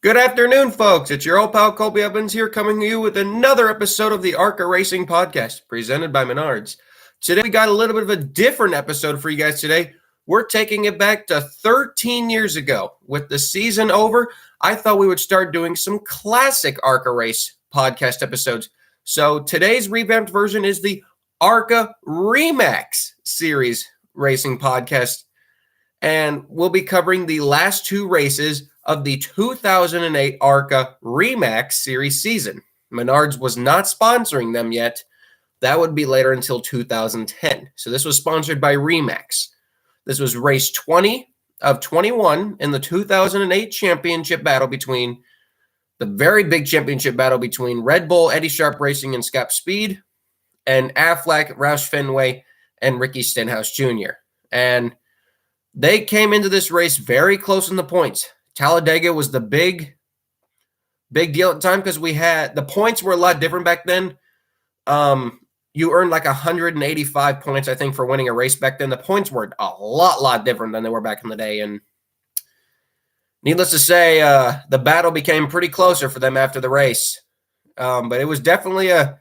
Good afternoon, folks. It's your old pal Colby Evans here coming to you with another episode of the ARCA Racing Podcast presented by Menards. Today, we got a little bit of a different episode for you guys today. We're taking it back to 13 years ago. With the season over, I thought we would start doing some classic ARCA Race podcast episodes. So today's revamped version is the ARCA Remax Series Racing Podcast. And we'll be covering the last two races of the 2008 ARCA Remax Series season. Menards was not sponsoring them yet. That would be later until 2010. So this was sponsored by Remax. This was race 20 of 21 in the 2008 championship battle between the very big championship battle between Red Bull, Eddie Sharp Racing, and Scott Speed, and Aflac, Roush Fenway, and Ricky Stenhouse Jr. And they came into this race very close in the points. Talladega was the big deal at the time because the points were a lot different back then. You earned like 185 points, I think, for winning a race back then. The points were a lot different than they were back in the day. And needless to say, the battle became pretty closer for them after the race. But it was definitely a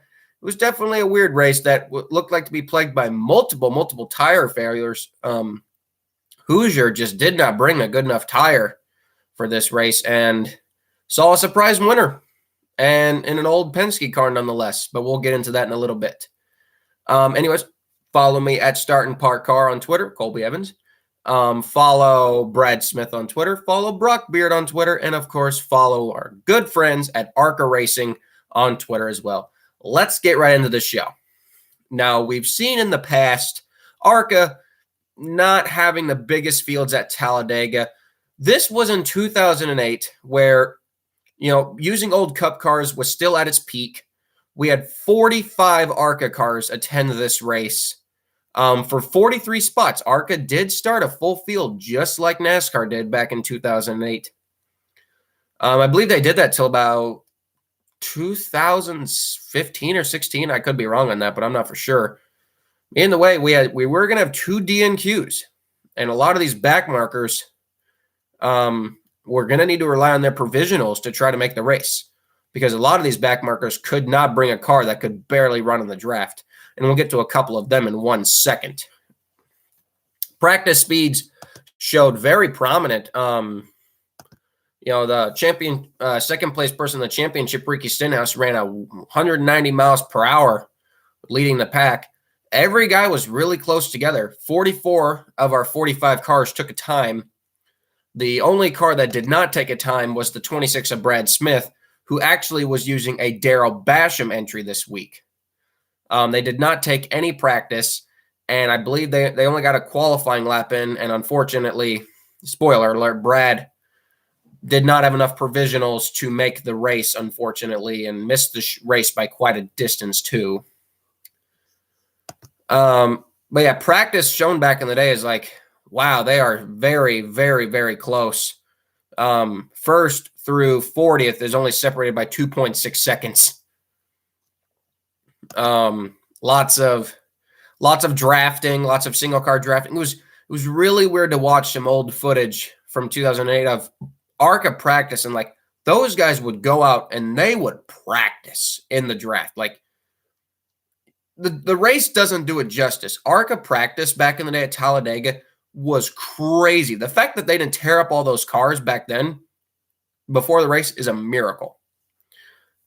weird race that looked like to be plagued by multiple tire failures. Hoosier just did not bring a good enough tire for this race and saw a surprise winner and in an old Penske car nonetheless, but we'll get into that in a little bit. Anyways, follow me at Start and Park Car on Twitter, Colby Evans. Follow Brad Smith on Twitter, follow Brock Beard on Twitter, and of course, follow our good friends at ARCA Racing on Twitter as well. Let's get right into the show. Now, we've seen in the past ARCA not having the biggest fields at Talladega. This was in 2008 where, using old Cup cars was still at its peak. We had 45 ARCA cars attend this race for 43 spots. ARCA did start a full field just like NASCAR did back in 2008. I believe they did that till about 2015 or 16. I could be wrong on that, but I'm not for sure. In the way, we were going to have two DNQs, and a lot of these back markers we're going to need to rely on their provisionals to try to make the race because a lot of these back markers could not bring a car that could barely run in the draft, and we'll get to a couple of them in 1 second. Practice speeds showed very prominent. The champion, second place person in the championship, Ricky Stenhouse, ran 190 miles per hour leading the pack. Every guy was really close together. 44 of our 45 cars took a time. The only car that did not take a time was the 26 of Brad Smith, who actually was using a Darrell Basham entry this week. They did not take any practice, and I believe they only got a qualifying lap in, and unfortunately, spoiler alert, Brad did not have enough provisionals to make the race, unfortunately, and missed the race by quite a distance too. But yeah, practice shown back in the day is like, wow, they are very close. First through 40th is only separated by 2.6 seconds. Lots of drafting, lots of single car drafting. It was really weird to watch some old footage from 2008 of ARCA practice, and like those guys would go out and they would practice in the draft. Like the race doesn't do it justice. ARCA practice back in the day at Talladega was crazy. The fact that they didn't tear up all those cars back then before the race is a miracle.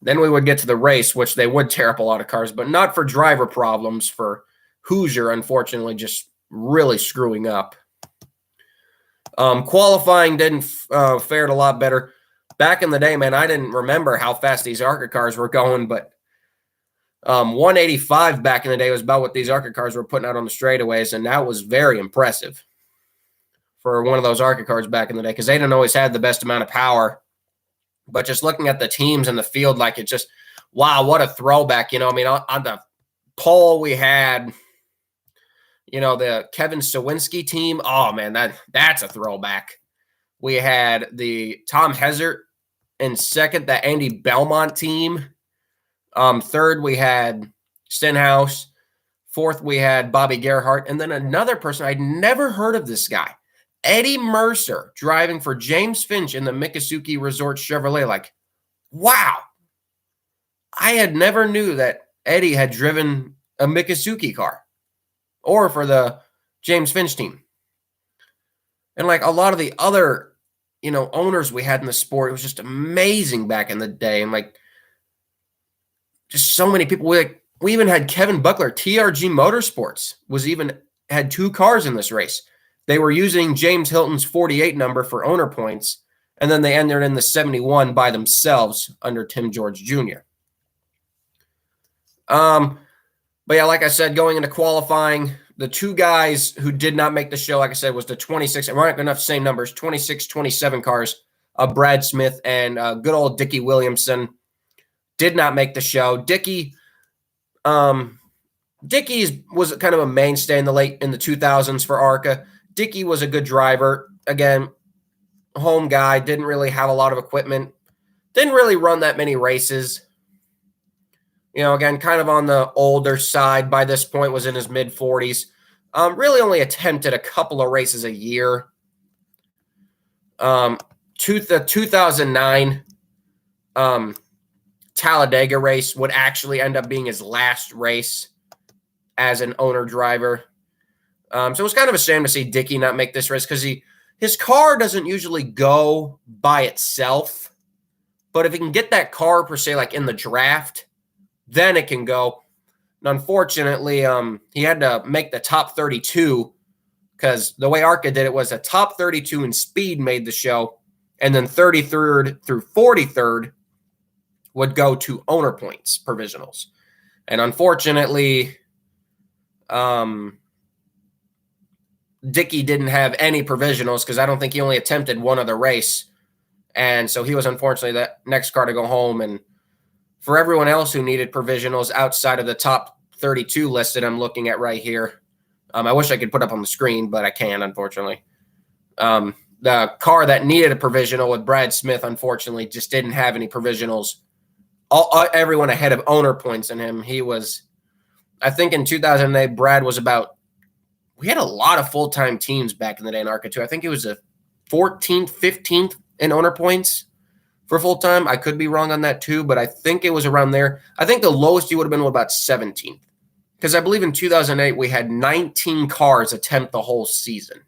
Then we would get to the race, which they would tear up a lot of cars, but not for driver problems, for Hoosier, unfortunately, just really screwing up. Qualifying didn't fared a lot better. Back in the day, man, I didn't remember how fast these ARCA cars were going, but 185 back in the day was about what these ARCA cars were putting out on the straightaways, and that was very impressive for one of those ARCA cars back in the day because they didn't always have the best amount of power. But just looking at the teams in the field, like it's just, wow, what a throwback. On the pole we had, the Kevin Sawinski team. Oh, man, that's a throwback. We had the Tom Hezert in second, the Andy Belmont team. Third, we had Stenhouse. Fourth, we had Bobby Gerhardt. And then another person, I'd never heard of this guy, Eddie Mercer driving for James Finch in the Miccosukee Resort Chevrolet. Like, wow. I had never knew that Eddie had driven a Miccosukee car or for the James Finch team. And like a lot of the other, owners we had in the sport, it was just amazing back in the day. And like, just so many people. We even had Kevin Buckler, TRG Motorsports, had 2 cars in this race. They were using James Hilton's 48 number for owner points, and then they entered in the 71 by themselves under Tim George Jr. But yeah, like I said, going into qualifying, the 2 guys who did not make the show, like I said, was the 26, and we're not going to have the same numbers, 26, 27 cars, Brad Smith and good old Dicky Williamson did not make the show. Dicky was kind of a mainstay in the 2000s for ARCA. Dicky was a good driver. Again, home guy, didn't really have a lot of equipment, didn't really run that many races. Again, kind of on the older side by this point, was in his mid-40s. Really only attempted a couple of races a year. The 2009 Talladega race would actually end up being his last race as an owner driver. So it was kind of a shame to see Dicky not make this race because his car doesn't usually go by itself. But if he can get that car, per se, like in the draft, then it can go. And unfortunately, he had to make the top 32 because the way ARCA did it was a top 32 in speed made the show, and then 33rd through 43rd would go to owner points provisionals. And unfortunately, Dicky didn't have any provisionals because I don't think he only attempted one other race. And so he was unfortunately that next car to go home. And for everyone else who needed provisionals outside of the top 32 listed I'm looking at right here, I wish I could put up on the screen, but I can't, unfortunately. The car that needed a provisional with Brad Smith, unfortunately, just didn't have any provisionals. Everyone ahead of owner points in him. He was, I think in 2008, Brad was we had a lot of full-time teams back in the day in ARCA too. I think it was a 14th, 15th in owner points for full-time. I could be wrong on that too, but I think it was around there. I think the lowest you would have been about 17th. Because I believe in 2008, we had 19 cars attempt the whole season.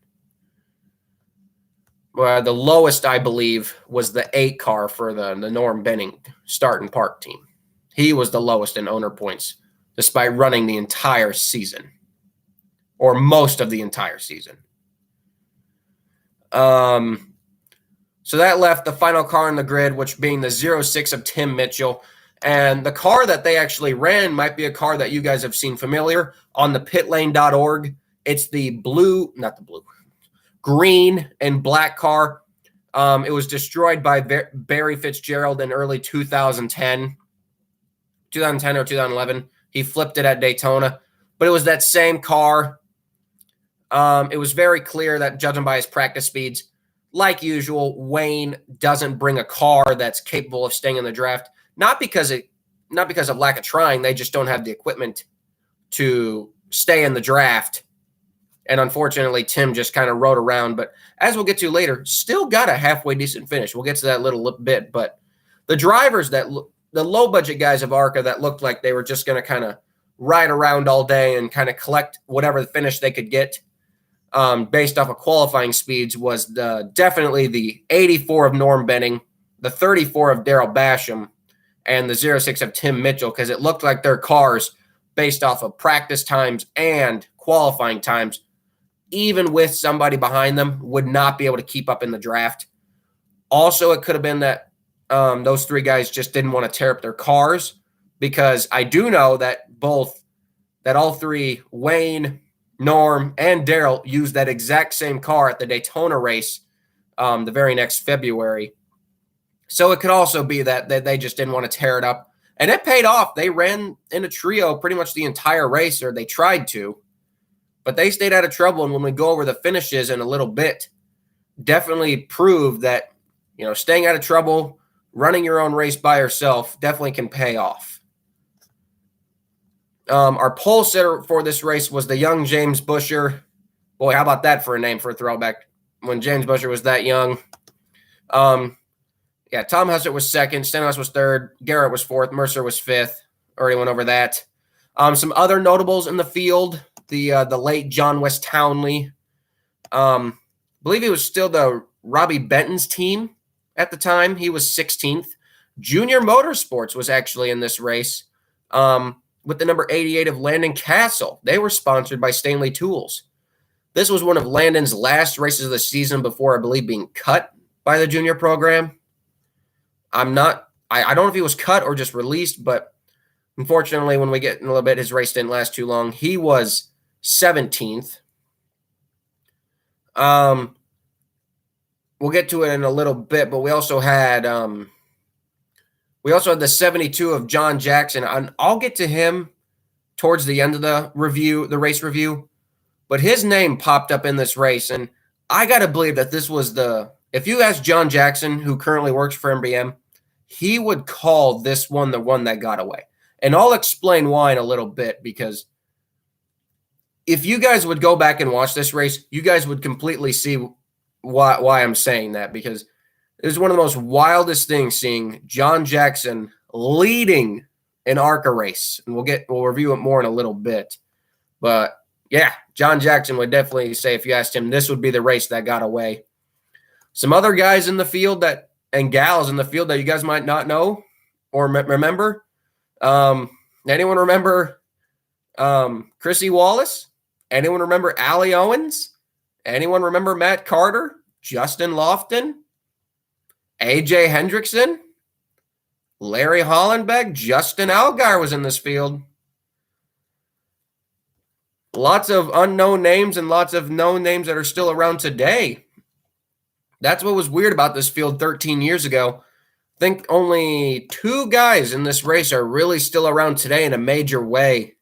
The lowest, I believe, was the 8 car for the Norm Benning start and park team. He was the lowest in owner points, despite running the entire season, or most of the entire season. So that left the final car on the grid, which being the 06 of Tim Mitchell. And the car that they actually ran might be a car that you guys have seen familiar on the pitlane.org. It's the green and black car. It was destroyed by Barry Fitzgerald in early 2010 or 2011. He flipped it at Daytona, but it was that same car. It was very clear that, judging by his practice speeds, like usual, Wayne doesn't bring a car that's capable of staying in the draft. Not because of lack of trying. They just don't have the equipment to stay in the draft. And unfortunately, Tim just kind of rode around. But as we'll get to later, still got a halfway decent finish. We'll get to that little bit. But the drivers the low-budget guys of ARCA that looked like they were just going to kind of ride around all day and kind of collect whatever finish they could get based off of qualifying speeds was definitely the 84 of Norm Benning, the 34 of Daryl Basham, and the 06 of Tim Mitchell, because it looked like their cars, based off of practice times and qualifying times, even with somebody behind them, would not be able to keep up in the draft. Also, it could have been that those 3 guys just didn't want to tear up their cars, because I do know that all 3, Wayne, Norm, and Daryl, used that exact same car at the Daytona race the very next February. So it could also be that they just didn't want to tear it up. And it paid off. They ran in a trio pretty much the entire race, or they tried to. But they stayed out of trouble. And when we go over the finishes in a little bit, definitely proved that, staying out of trouble, running your own race by yourself definitely can pay off. Our pole sitter for this race was the young James Busher. Boy, how about that for a name for a throwback? when James Busher was that young. Yeah, Tom Hussert was second. Stenhouse was third. Garrett was fourth. Mercer was fifth. Already went over that. Some other notables in the field, the late John West Townley. I believe he was still the Robbie Benton's team at the time. He was 16th. Junior Motorsports was actually in this race with the number 88 of Landon Castle. They were sponsored by Stanley Tools. This was one of Landon's last races of the season before, I believe, being cut by the junior program. I don't know if he was cut or just released, but unfortunately, when we get in a little bit, his race didn't last too long. He was 17th. We'll get to it in a little bit, but we also had the 72 of John Jackson, and I'll get to him towards the end of the race review. But his name popped up in this race, and I gotta believe that this was if you ask John Jackson, who currently works for MBM, he would call this one the one that got away. And I'll explain why in a little bit, because if you guys would go back and watch this race, you guys would completely see why I'm saying that, because it was one of the most wildest things seeing John Jackson leading an ARCA race. And we'll review it more in a little bit. But yeah, John Jackson would definitely say, if you asked him, this would be the race that got away. Some other guys in the field and gals in the field that you guys might not know or remember. Anyone remember Chrissy Wallace? Anyone remember Allie Owens? Anyone remember Matt Carter? Justin Lofton? AJ Hendrickson? Larry Hollenbeck? Justin Allgaier was in this field. Lots of unknown names and lots of known names that are still around today. That's what was weird about this field 13 years ago. I think only 2 guys in this race are really still around today in a major way.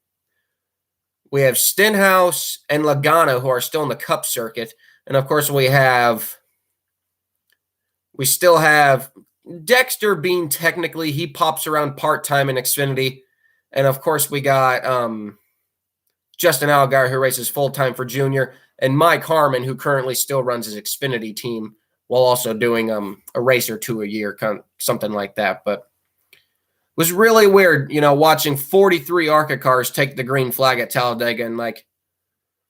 We have Stenhouse and Lagana, who are still in the Cup circuit. And, of course, we still have Dexter Bean. Technically, he pops around part-time in Xfinity. And, of course, we got Justin Allgaier, who races full-time for Junior, and Mike Harmon, who currently still runs his Xfinity team while also doing a race or 2 a year, something like that. But it was really weird, watching 43 ARCA cars take the green flag at Talladega. And,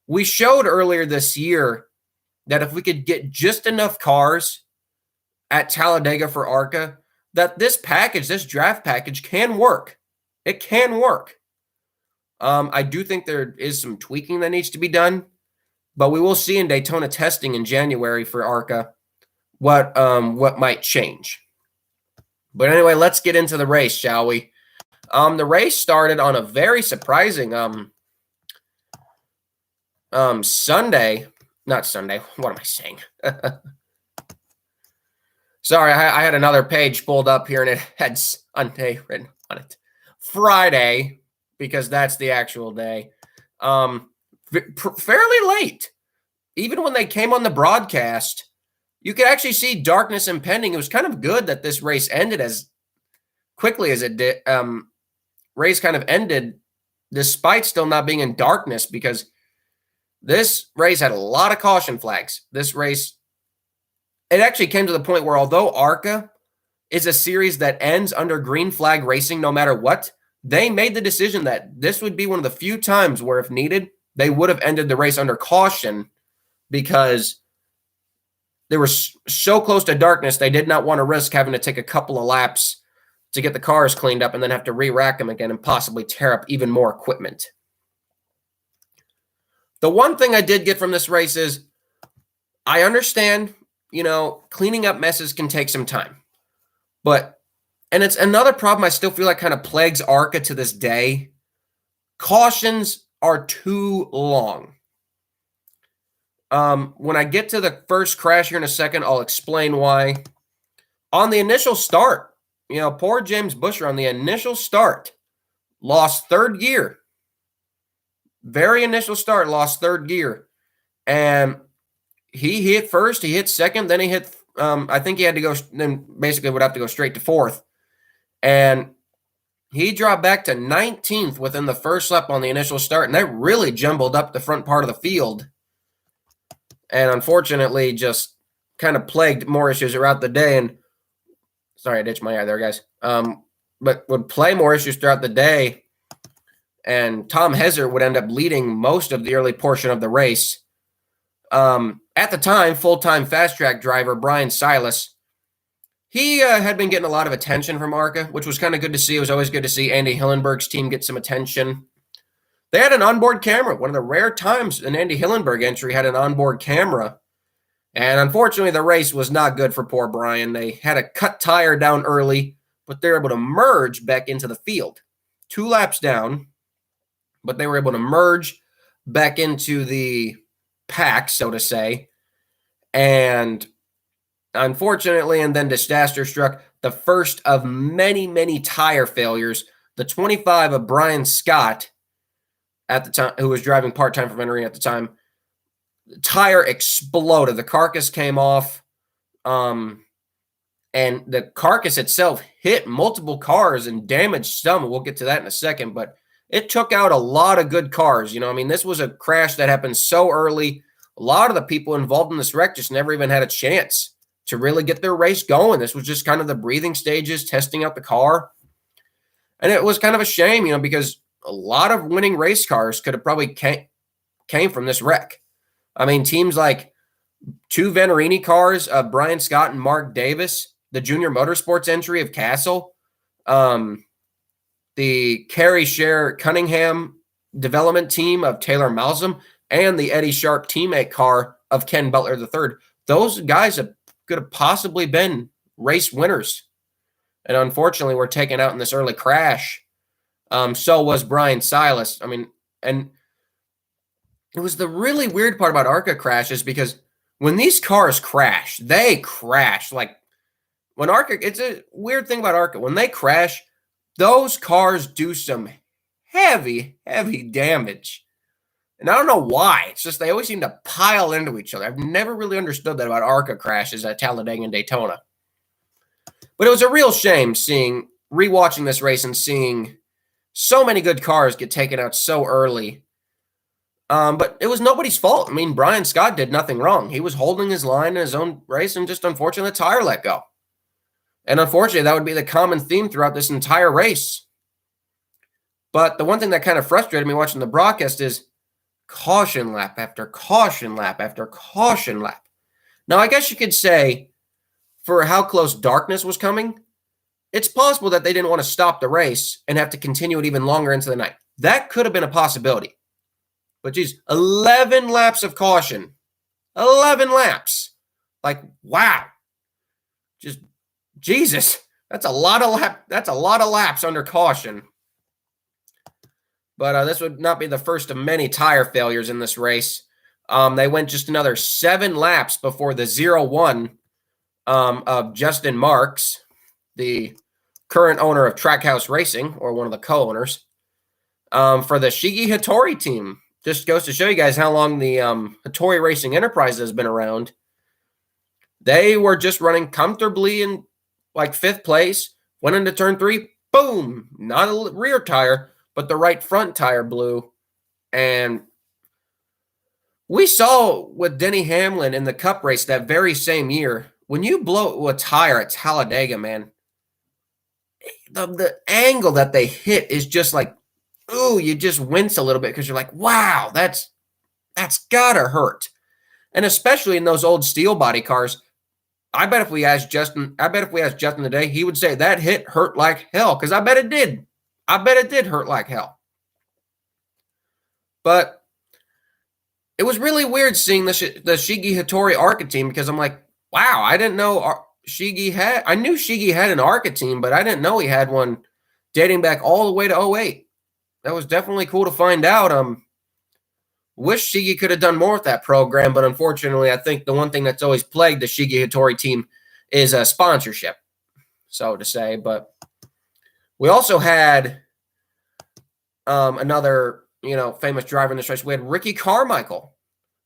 we showed earlier this year that if we could get just enough cars at Talladega for ARCA, that this draft package can work. It can work. I do think there is some tweaking that needs to be done, but we will see in Daytona testing in January for ARCA what might change. But anyway, let's get into the race, shall we? The race started on a very surprising Sunday. Not Sunday. What am I saying? Sorry, I had another page pulled up here and it had Sunday written on it. Friday, because that's the actual day. Fairly late. Even when they came on the broadcast, you could actually see darkness impending. It was kind of good that this race ended as quickly as it did. Race kind of ended despite still not being in darkness, because this race had a lot of caution flags. This race, it actually came to the point where, although ARCA is a series that ends under green flag racing no matter what, they made the decision that this would be one of the few times where, if needed, they would have ended the race under caution, because they were so close to darkness, they did not want to risk having to take a couple of laps to get the cars cleaned up and then have to re-rack them again and possibly tear up even more equipment. The one thing I did get from this race is, I understand, cleaning up messes can take some time. And it's another problem I still feel like kind of plagues ARCA to this day. Cautions are too long. When I get to the first crash here in a second, I'll explain why. On the initial start, poor James Busher on the initial start lost third gear. Very initial start, lost third gear. And he hit first, he hit second, then he hit, I think he had to go, then basically would have to go straight to fourth. And he dropped back to 19th within the first lap on the initial start, and that really jumbled up the front part of the field. and unfortunately just kind of plagued more issues throughout the day. And sorry, I ditched my eye there, guys. But would play more issues throughout the day, and Tom Hezzer would end up leading most of the early portion of the race. At the time, full-time fast track driver Brian Silas, he had been getting a lot of attention from ARCA, which was kind of good to see. It was always good to see Andy Hillenberg's team get some attention. They had an onboard camera, one of the rare times an Andy Hillenberg entry had an onboard camera. And unfortunately, the race was not good for poor Brian. They had a cut tire down early, but they were able to merge back into the field. 2 laps down, but they were able to merge back into the pack, so to say. And unfortunately, and then disaster struck, the first of many, many tire failures. The 25 of Brian Scott at the time, who was driving part-time for Venturini at the time, the tire exploded. The carcass came off, and the carcass itself hit multiple cars and damaged some. We'll get to that in a second, but it took out a lot of good cars. This was a crash that happened so early. A lot of the people involved in this wreck just never even had a chance to really get their race going. This was just kind of the breathing stages, testing out the car. And it was kind of a shame, because a lot of winning race cars could have probably came from this wreck. Teams like 2 Venturini cars, Brian Scott and Mark Davis, the Junior Motorsports entry of Castle, the Kerry Sher Cunningham development team of Taylor Malzum, and the Eddie Sharp teammate car of Ken Butler III. Those guys could have possibly been race winners. And unfortunately, were taken out in this early crash. So was Brian Silas. And it was the really weird part about ARCA crashes, because when these cars crash, they crash. Like when ARCA, it's a weird thing about ARCA. When they crash, those cars do some heavy, heavy damage. And I don't know why. It's just they always seem to pile into each other. I've never really understood that about ARCA crashes at Talladega and Daytona. But it was a real shame rewatching this race and seeing so many good cars get taken out so early. But it was nobody's fault. Brian Scott did nothing wrong. He was holding his line in his own race, and just unfortunately the tire let go. And unfortunately, that would be the common theme throughout this entire race. But the one thing that kind of frustrated me watching the broadcast is caution lap after caution lap after caution lap. Now, I guess you could say, for how close darkness was coming, it's possible that they didn't want to stop the race and have to continue it even longer into the night. That could have been a possibility. But geez, 11 laps of caution. 11 laps. Like, wow. Just, Jesus. That's a lot of laps under caution. But this would not be the first of many tire failures in this race. They went just another 7 laps before the 0-1 of Justin Marks, the current owner of Trackhouse Racing, or one of the co-owners, for the Shigi Hattori team. Just goes to show you guys how long the Hattori Racing Enterprise has been around. They were just running comfortably in like 5th place, went into turn 3, boom, not a rear tire, but the right front tire blew. And we saw with Denny Hamlin in the Cup race that very same year, when you blow a tire at Talladega, man, the angle that they hit is just like, ooh, you just wince a little bit because you're like, wow, that's gotta hurt. And especially in those old steel body cars, I bet if we asked Justin today, he would say that hit hurt like hell, because I bet it did. I bet it did hurt like hell. But it was really weird seeing the Shigi Hattori ARCA team, because I'm like, wow, I didn't know I knew Shigi had an ARCA team, but I didn't know he had one dating back all the way to 2008. That was definitely cool to find out. Wish Shigi could have done more with that program, but unfortunately, I think the one thing that's always plagued the Shigi Hattori team is a sponsorship, so to say. But we also had another, famous driver in this race. We had Ricky Carmichael,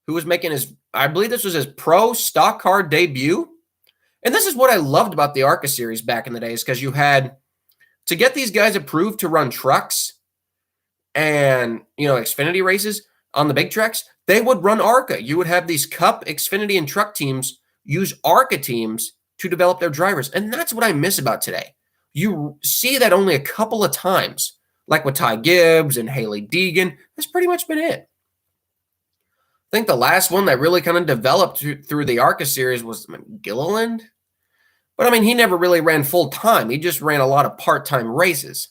who was making I believe this was his pro stock car debut. And this is what I loved about the ARCA series back in the days, because you had to get these guys approved to run trucks and, Xfinity races. on the big tracks, they would run ARCA. You would have these Cup, Xfinity, and Truck teams use ARCA teams to develop their drivers. And that's what I miss about today. You see that only a couple of times, like with Ty Gibbs and Haley Deegan. That's pretty much been it. I think the last one that really kind of developed through the ARCA series was Gilliland. But, I mean, he never really ran full-time. He just ran a lot of part-time races.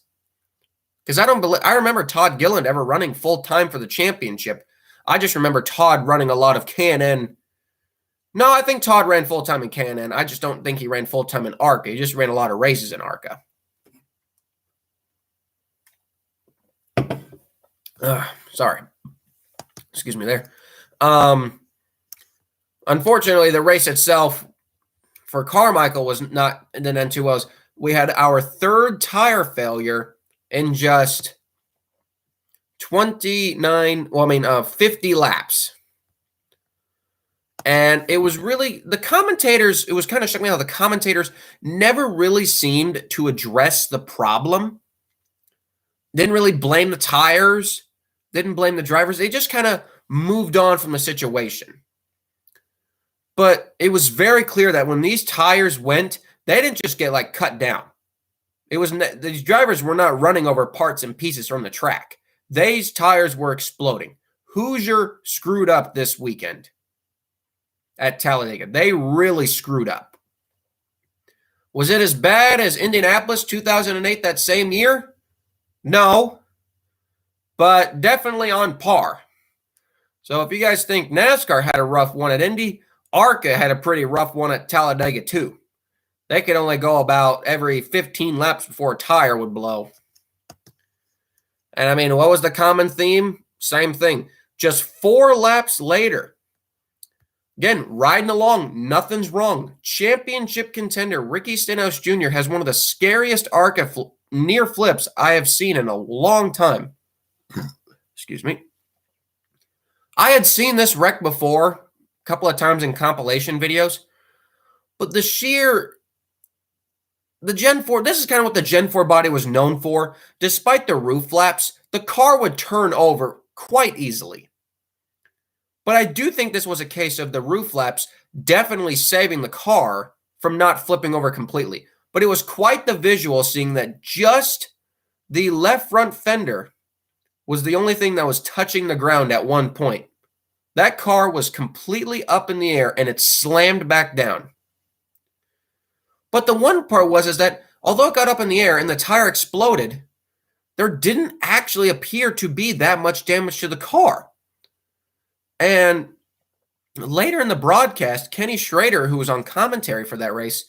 Because I remember Todd Gilliland ever running full-time for the championship. I just remember Todd running a lot of K&N. No, I think Todd ran full-time in K&N. I just don't think he ran full-time in ARCA. He just ran a lot of races in ARCA. Sorry. Excuse me there. Unfortunately, the race itself for Carmichael was not in the N2 Wells. We had our third tire failure in just 50 laps. And it was really, the commentators, it was kind of shocking how the commentators never really seemed to address the problem. Didn't really blame the tires, didn't blame the drivers. They just kind of moved on from the situation. But it was very clear that when these tires went, they didn't just get like cut down. It was these drivers were not running over parts and pieces from the track. These tires were exploding. Hoosier screwed up this weekend at Talladega. They really screwed up. Was it as bad as Indianapolis 2008 that same year? No, but definitely on par. So if you guys think NASCAR had a rough one at Indy, ARCA had a pretty rough one at Talladega too. They could only go about every 15 laps before a tire would blow. And I mean, what was the common theme? Same thing. Just 4 laps later. Again, riding along, nothing's wrong. Championship contender Ricky Stenhouse Jr. has one of the scariest ARCA near flips I have seen in a long time. Excuse me. I had seen this wreck before a couple of times in compilation videos, but the Gen 4, this is kind of what the Gen 4 body was known for. Despite the roof flaps, the car would turn over quite easily. But I do think this was a case of the roof flaps definitely saving the car from not flipping over completely. But it was quite the visual seeing that just the left front fender was the only thing that was touching the ground at one point. That car was completely up in the air and it slammed back down. But the one part is that although it got up in the air and the tire exploded, there didn't actually appear to be that much damage to the car. And later in the broadcast, Kenny Schrader, who was on commentary for that race,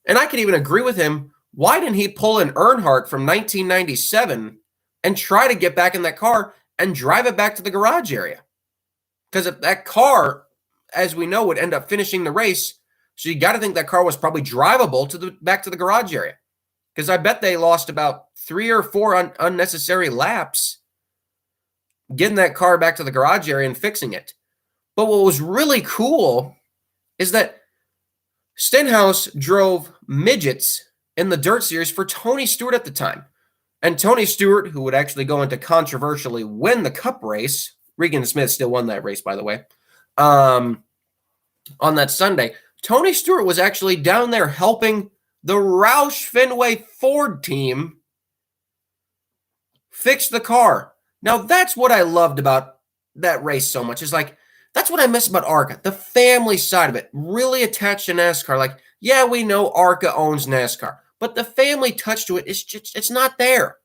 and I could even agree with him, why didn't he pull an Earnhardt from 1997 and try to get back in that car and drive it back to the garage area? Because if that car, as we know, would end up finishing the race, so you got to think that car was probably drivable back to the garage area. Because I bet they lost about 3 or 4 unnecessary laps getting that car back to the garage area and fixing it. But what was really cool is that Stenhouse drove midgets in the dirt series for Tony Stewart at the time. And Tony Stewart, who would actually go into controversially win the Cup race, Regan Smith still won that race, by the way, on that Sunday, Tony Stewart was actually down there helping the Roush Fenway Ford team fix the car. Now, that's what I loved about that race so much. Is like, that's what I miss about ARCA. The family side of it, really attached to NASCAR. Like, yeah, we know ARCA owns NASCAR, but the family touch to it is just, it's not there.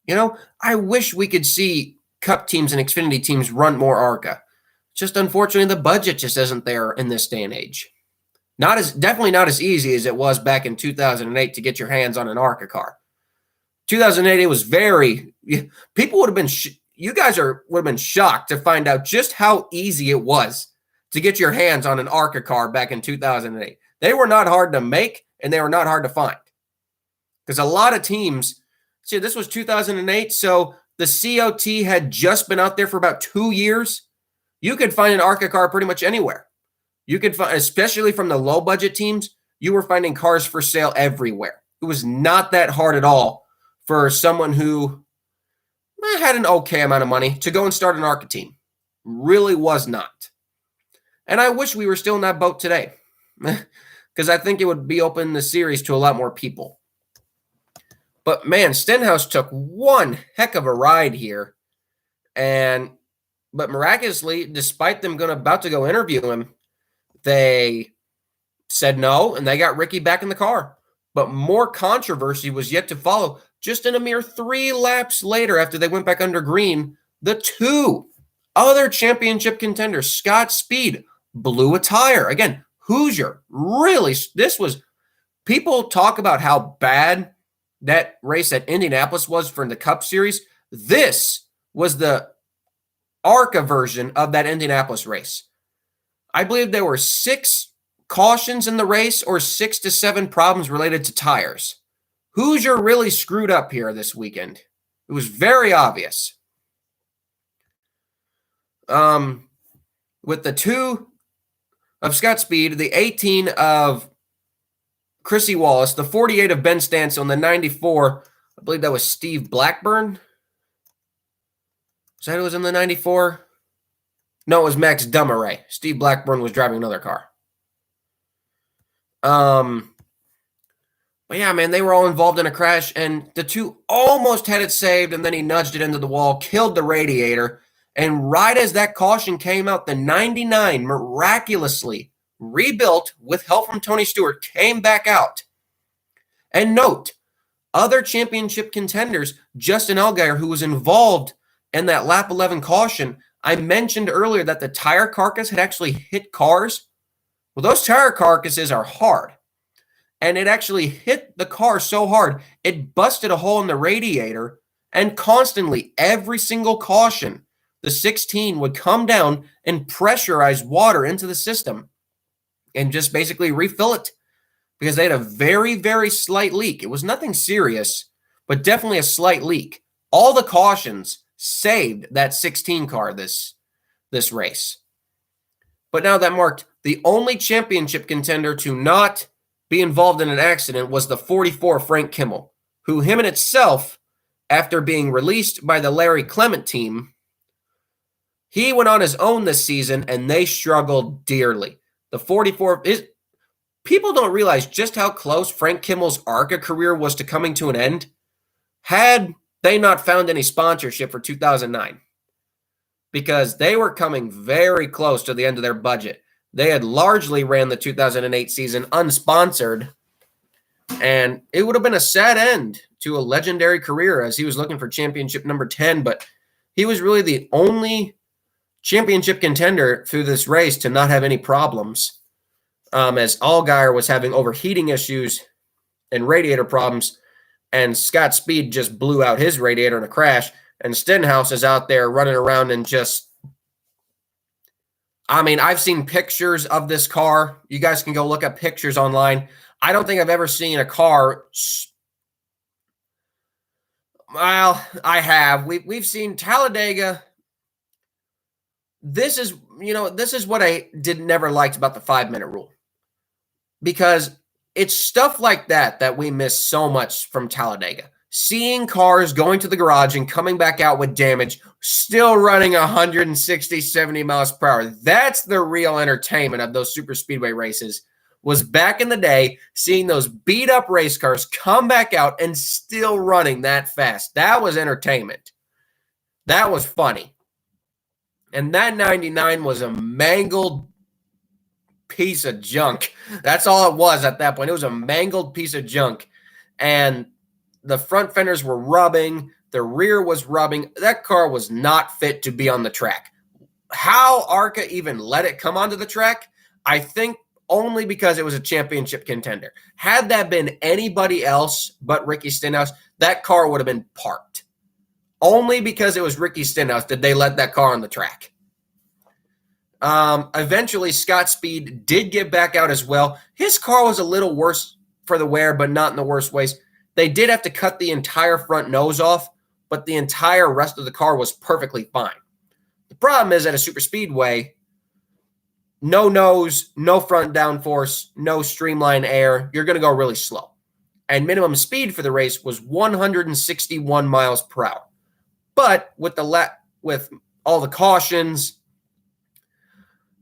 You know, I wish we could see Cup teams and Xfinity teams run more ARCA. Just unfortunately, the budget just isn't there in this day and age. Definitely not as easy as it was back in 2008 to get your hands on an ARCA car. 2008, it was people would have been, you guys would have been shocked to find out just how easy it was to get your hands on an ARCA car back in 2008. They were not hard to make and they were not hard to find. Because a lot of teams, see, this was 2008, so the COT had just been out there for about 2 years. You could find an ARCA car pretty much anywhere. You could find, especially from the low budget teams, you were finding cars for sale everywhere. It was not that hard at all for someone who had an okay amount of money to go and start an ARCA team. really was not. And I wish we were still in that boat today, because I think it would be open the series to a lot more people. But man, Stenhouse took one heck of a ride here. But miraculously, despite them about to go interview him, they said no, and they got Ricky back in the car. But more controversy was yet to follow. Just in a mere 3 laps later, after they went back under green, the 2 other championship contenders, Scott Speed, blew a tire. Again, Hoosier, really, people talk about how bad that race at Indianapolis was for the Cup Series. This was the ARCA version of that Indianapolis race. I believe there were 6 cautions in the race or 6 to 7 problems related to tires. Hoosier really screwed up here this weekend. It was very obvious. With the 2 of Scott Speed, the 18 of Chrissy Wallace, the 48 of Ben Stansel, and the 94, I believe that was Steve Blackburn. Was that who was in the 94? No, it was Max Dummeray. Steve Blackburn was driving another car. But yeah, man, they were all involved in a crash, and the 2 almost had it saved, and then he nudged it into the wall, killed the radiator, and right as that caution came out, the 99 miraculously rebuilt with help from Tony Stewart came back out. And note, other championship contenders, Justin Allgaier, who was involved in that lap 11 caution, I mentioned earlier that the tire carcass had actually hit cars. Well, those tire carcasses are hard. And it actually hit the car so hard, it busted a hole in the radiator. And constantly, every single caution, the 16 would come down and pressurize water into the system and just basically refill it, because they had a very, very slight leak. It was nothing serious, but definitely a slight leak. All the cautions saved that 16 car this race. But now that marked the only championship contender to not be involved in an accident was the 44 Frank Kimmel, who him in itself, after being released by the Larry Clement team, he went on his own this season, and they struggled dearly. The 44 people don't realize just how close Frank Kimmel's ARCA career was to coming to an end had they not found any sponsorship for 2009, because they were coming very close to the end of their budget. They had largely ran the 2008 season unsponsored, and it would have been a sad end to a legendary career as he was looking for championship number 10, but he was really the only championship contender through this race to not have any problems, as Allgaier was having overheating issues and radiator problems, and Scott Speed just blew out his radiator in a crash, and Stenhouse is out there running around and just, I mean, I've seen pictures of this car. You guys can go look up pictures online. I don't think I've ever seen a car. Well, I have. We've seen Talladega. This is what I never liked about the 5-minute rule, because it's stuff like that we miss so much from Talladega. Seeing cars going to the garage and coming back out with damage, still running 160, 70 miles per hour. That's the real entertainment of those super speedway races, was back in the day, seeing those beat up race cars come back out and still running that fast. That was entertainment. That was funny. And that 99 was a mangled piece of junk. That's all it was at that point. It was a mangled piece of junk. And the front fenders were rubbing. The rear was rubbing. That car was not fit to be on the track. How ARCA even let it come onto the track, I think only because it was a championship contender. Had that been anybody else but Ricky Stenhouse, that car would have been parked. Only because it was Ricky Stenhouse did they let that car on the track. Eventually, Scott Speed did get back out as well. His car was a little worse for the wear, but not in the worst ways. They did have to cut the entire front nose off, but the entire rest of the car was perfectly fine. The problem is at a super speedway, no nose, no front downforce, no streamline air. You're going to go really slow. And minimum speed for the race was 161 miles per hour. But with all the cautions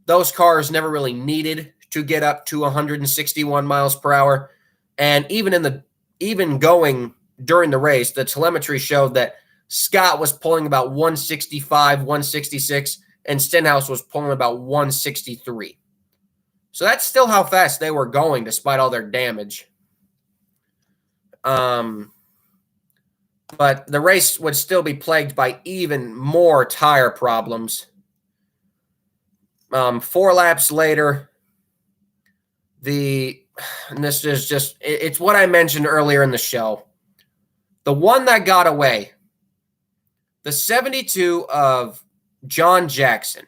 those cars never really needed to get up to 161 miles per hour. And even going during the race, the telemetry showed that Scott was pulling about 165, 166, and Stenhouse was pulling about 163. So that's still how fast they were going despite all their damage. But the race would still be plagued by even more tire problems. 4 laps later, and this is just, it's what I mentioned earlier in the show. The one that got away, the 72 of John Jackson,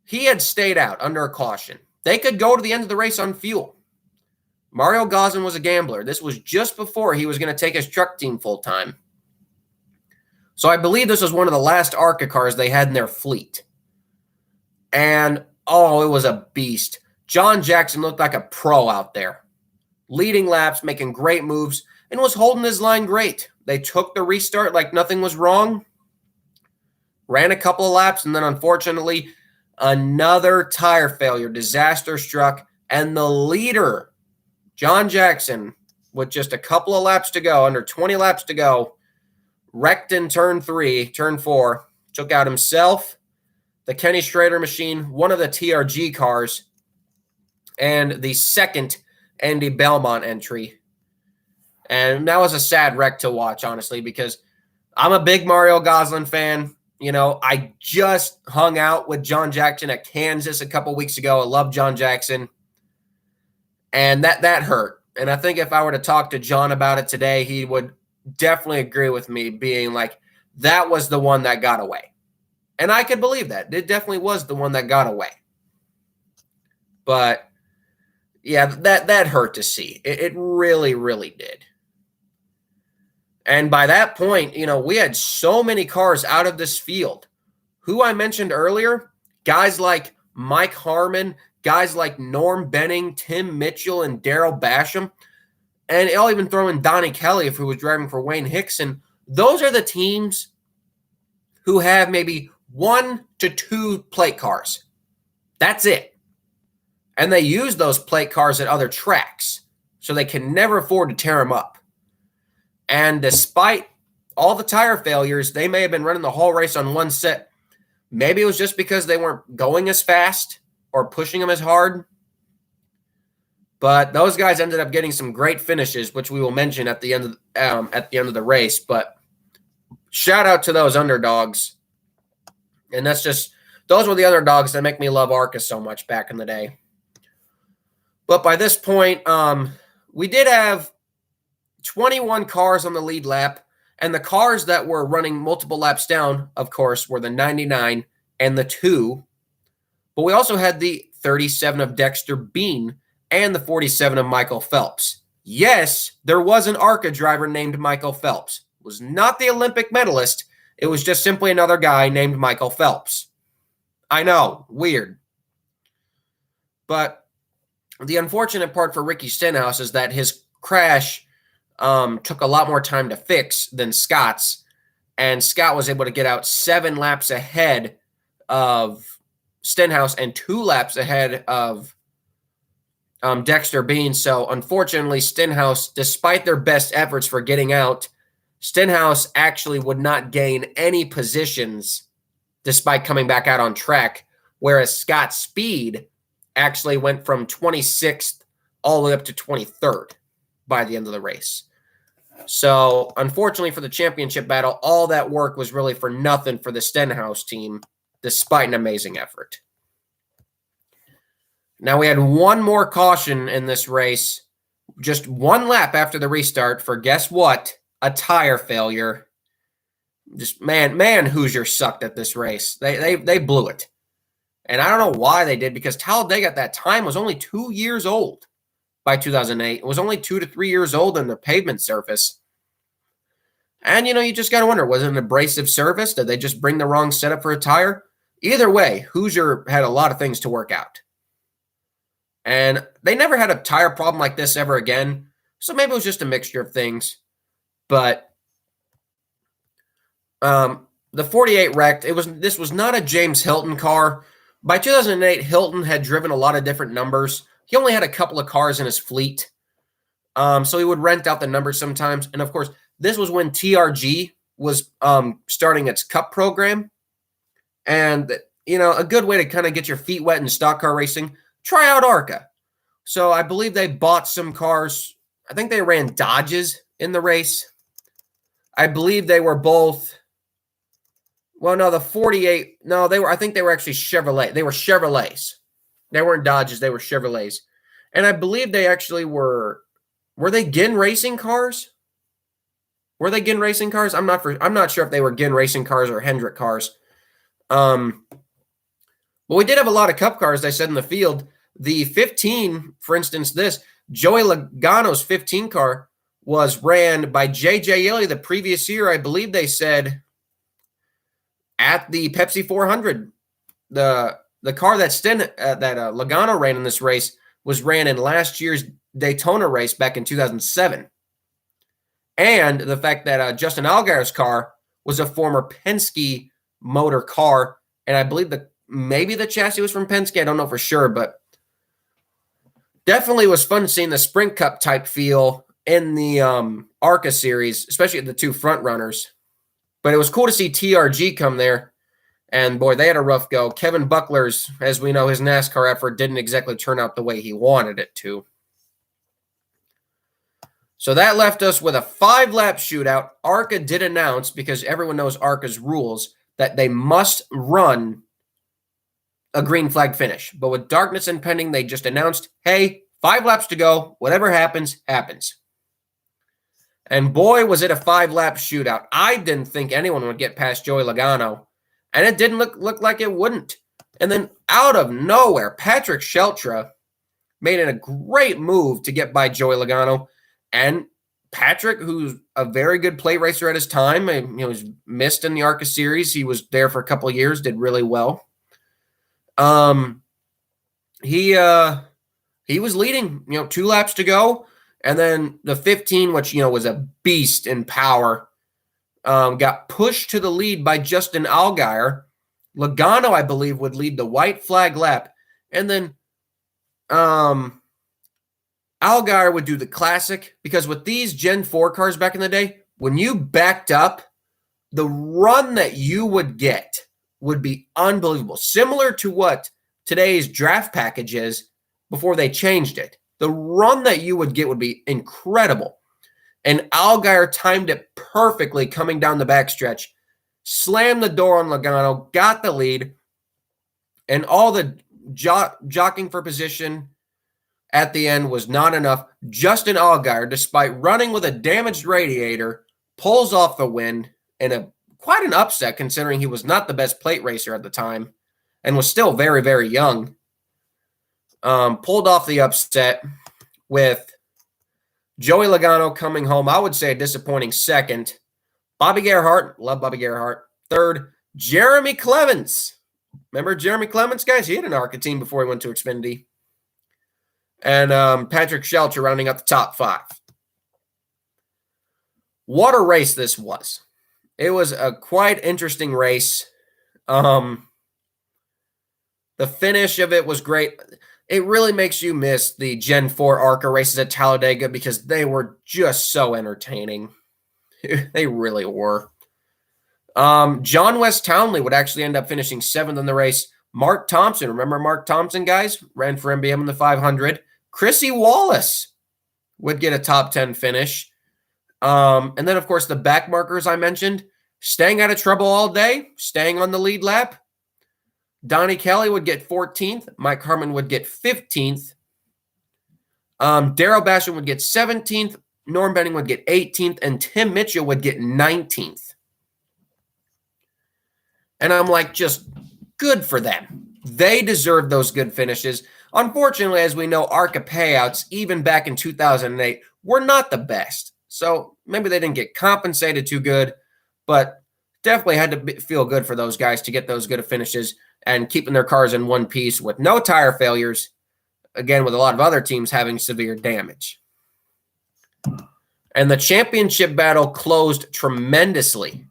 he had stayed out under a caution. They could go to the end of the race on fuel. Mario Gosselin was a gambler. This was just before he was going to take his truck team full-time. So I believe this was one of the last ARCA cars they had in their fleet. And, oh, it was a beast. John Jackson looked like a pro out there, leading laps, making great moves, and was holding his line great. They took the restart like nothing was wrong, ran a couple of laps, and then unfortunately, another tire failure, disaster struck, and the leader, John Jackson, with just a couple of laps to go, under 20 laps to go, wrecked in turn 4, took out himself, the Kenny Schrader machine, one of the TRG cars, and the second Andy Belmont entry. And that was a sad wreck to watch, honestly, because I'm a big Mario Gosselin fan. You know, I just hung out with John Jackson at Kansas a couple weeks ago. I love John Jackson. And that hurt. And I think if I were to talk to John about it today, he would definitely agree with me, being like, that was the one that got away. And I could believe that. It definitely was the one that got away. But yeah, that hurt to see. It really, really did. And by that point, you know, we had so many cars out of this field. Who I mentioned earlier, guys like Mike Harmon, guys like Norm Benning, Tim Mitchell, and Daryl Basham. And I'll even throw in Donnie Kelly if he was driving for Wayne Hickson. Those are the teams who have maybe 1 to 2 plate cars. That's it. And they use those plate cars at other tracks, so they can never afford to tear them up. And despite all the tire failures, they may have been running the whole race on one set. Maybe it was just because they weren't going as fast or pushing them as hard. But those guys ended up getting some great finishes, which we will mention at the end of the race. But shout out to those underdogs. And those were the underdogs that make me love ARCA so much back in the day. But by this point, we did have 21 cars on the lead lap, and the cars that were running multiple laps down, of course, were the 99 and the 2. But we also had the 37 of Dexter Bean and the 47 of Michael Phelps. Yes, there was an ARCA driver named Michael Phelps. It was not the Olympic medalist. It was just simply another guy named Michael Phelps. I know, weird. But the unfortunate part for Ricky Stenhouse is that his crash took a lot more time to fix than Scott's, and Scott was able to get out 7 laps ahead of Stenhouse and 2 laps ahead of Dexter Bean. So unfortunately, Stenhouse, despite their best efforts for getting out, Stenhouse actually would not gain any positions despite coming back out on track, whereas Scott Speed actually went from 26th all the way up to 23rd by the end of the race. So, unfortunately for the championship battle, all that work was really for nothing for the Stenhouse team, despite an amazing effort. Now, we had one more caution in this race, just 1 lap after the restart for, guess what? A tire failure. Just, man, Hoosier sucked at this race. They blew it. And I don't know why they did, because Talladega at that time was only 2 years old by 2008. It was only 2 to 3 years old in the pavement surface. And, you know, you just got to wonder, was it an abrasive surface? Did they just bring the wrong setup for a tire? Either way, Hoosier had a lot of things to work out. And they never had a tire problem like this ever again. So maybe it was just a mixture of things. But the 48 wrecked. This was not a James Hilton car. By 2008, Hilton had driven a lot of different numbers. He only had a couple of cars in his fleet. So he would rent out the numbers sometimes. And of course, this was when TRG was starting its cup program. And, a good way to kind of get your feet wet in stock car racing, try out ARCA. So I believe they bought some cars. I think they ran Dodges in the race. I believe they were both. Well, no, the 48. No, I think they were actually Chevrolet. They were Chevrolets. They weren't Dodges. They were Chevrolets. And I believe they actually were they Ginn racing cars? Were they Ginn racing cars? I'm not sure if they were Ginn racing cars or Hendrick cars. But we did have a lot of cup cars, I said, in the field. The 15, for instance, Joey Logano's 15 car was ran by J.J. Illy the previous year. I believe they said at the Pepsi 400. The car that Logano ran in this race was ran in last year's Daytona race back in 2007. And the fact that Justin Allgaier's car was a former Penske motor car, and I believe maybe the chassis was from Penske. I don't know for sure, but definitely was fun seeing the Sprint Cup type feel in the ARCA series, especially the two front runners. But it was cool to see TRG come there, and boy, they had a rough go. Kevin Buckler's, as we know, his NASCAR effort didn't exactly turn out the way he wanted it to. So that left us with a 5-lap shootout. ARCA did announce, because everyone knows ARCA's rules, that they must run a green flag finish. But with darkness impending, they just announced, hey, 5 laps to go. Whatever happens, happens. And boy, was it a 5-lap shootout. I didn't think anyone would get past Joey Logano. And it didn't look like it wouldn't. And then out of nowhere, Patrick Sheltra made it a great move to get by Joey Logano. And Patrick, who's a very good plate racer at his time, he was missed in the ARCA series. He was there for a couple of years, did really well. He was leading, 2 laps to go. And then the 15, which, was a beast in power, got pushed to the lead by Justin Allgaier. Logano, I believe, would lead the white flag lap. And then Allgaier would do the classic, because with these Gen 4 cars back in the day, when you backed up, the run that you would get would be unbelievable. Similar to what today's draft package is before they changed it. The run that you would get would be incredible. And Allgaier timed it perfectly coming down the backstretch, slammed the door on Logano, got the lead, and all the jockeying for position at the end was not enough. Justin Allgaier, despite running with a damaged radiator, pulls off the win in quite an upset, considering he was not the best plate racer at the time and was still very, very young. Pulled off the upset with Joey Logano coming home. I would say a disappointing second. Bobby Gerhart, love Bobby Gerhart. Third, Jeremy Clements. Remember Jeremy Clements, guys? He had an ARCA team before he went to Xfinity. And Patrick Shelter rounding out the top 5. What a race this was. It was a quite interesting race. The finish of it was great. It really makes you miss the Gen 4 ARCA races at Talladega, because they were just so entertaining. They really were. John West Townley would actually end up finishing 7th in the race. Mark Thompson, remember Mark Thompson, guys? Ran for MBM in the 500. Chrissy Wallace would get a top 10 finish. And then, of course, the back markers I mentioned, staying out of trouble all day, staying on the lead lap. Donnie Kelly would get 14th. Mike Harmon would get 15th. Darrell Basham would get 17th. Norm Benning would get 18th. And Tim Mitchell would get 19th. And I'm like, just good for them. They deserve those good finishes. Unfortunately, as we know, ARCA payouts, even back in 2008, were not the best. So maybe they didn't get compensated too good, but definitely had to feel good for those guys to get those good finishes and keeping their cars in one piece with no tire failures, again, with a lot of other teams having severe damage. And the championship battle closed tremendously.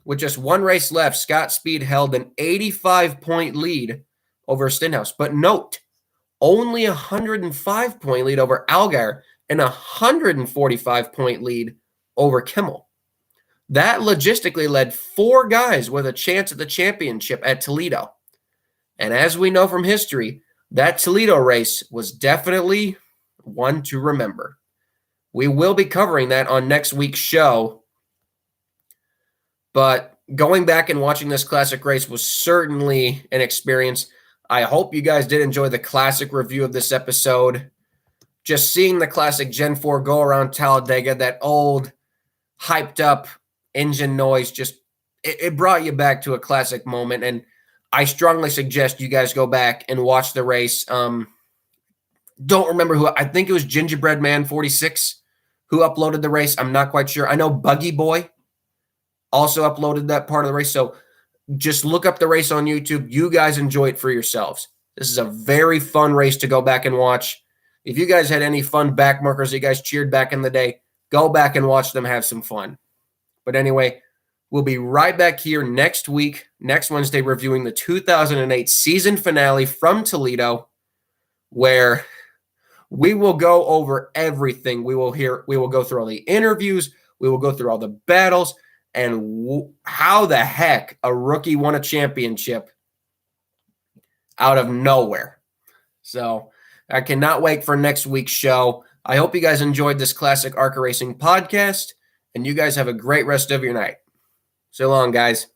with just one race left, Scott Speed held an 85-point lead over Stenhouse. But note, only a 105-point lead over Allgaier and a 145-point lead over Kimmel. That logistically led 4 guys with a chance at the championship at Toledo. And as we know from history, that Toledo race was definitely one to remember. We will be covering that on next week's show. But going back and watching this classic race was certainly an experience. I hope you guys did enjoy the classic review of this episode. Just seeing the classic Gen 4 go around Talladega, that old, hyped up engine noise, it brought you back to a classic moment. And I strongly suggest you guys go back and watch the race. Don't remember who, I think it was Gingerbread Man 46 who uploaded the race. I'm not quite sure. I know Buggy Boy also uploaded that part of the race. So just look up the race on YouTube. You guys enjoy it for yourselves. This is a very fun race to go back and watch. If you guys had any fun back markers that you guys cheered back in the day, go back and watch them, have some fun. But anyway, we'll be right back here next week, next Wednesday, reviewing the 2008 season finale from Toledo, where we will go over everything. We will go through all the interviews. We will go through all the battles and how the heck a rookie won a championship out of nowhere. So I cannot wait for next week's show. I hope you guys enjoyed this classic ARCA Racing podcast, and you guys have a great rest of your night. So long, guys.